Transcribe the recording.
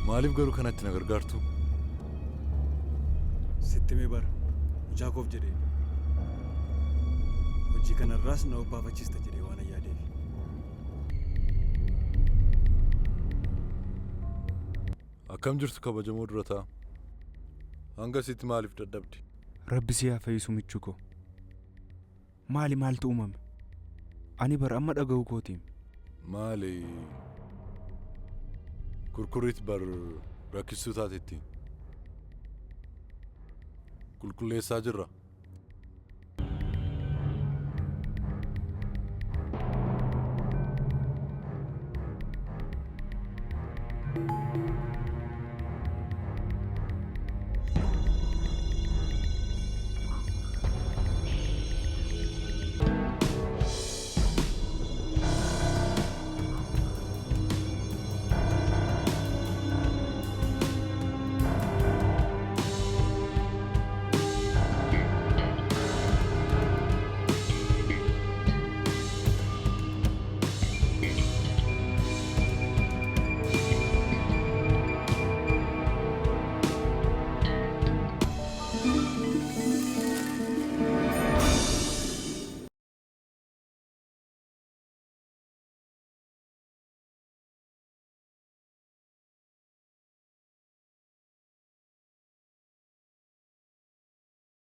Maaliif garuu kanatti na gargaartu? Sitti mee bara mucaa koof jedhee hojii kanarraas na obbaafachiista jedhee waan yaadeef. Akkam jirtu kabajamoo dura ta'a. Hanga sitti maaliif dadhabdi? Rabbi si haa fayyisu michuu koo. Maaltu uumame? Ani bara amma dhaga'u kootiin. Maali? Kurkuriit bar rakkistuu taatetti. Qulqulleessaa jirra.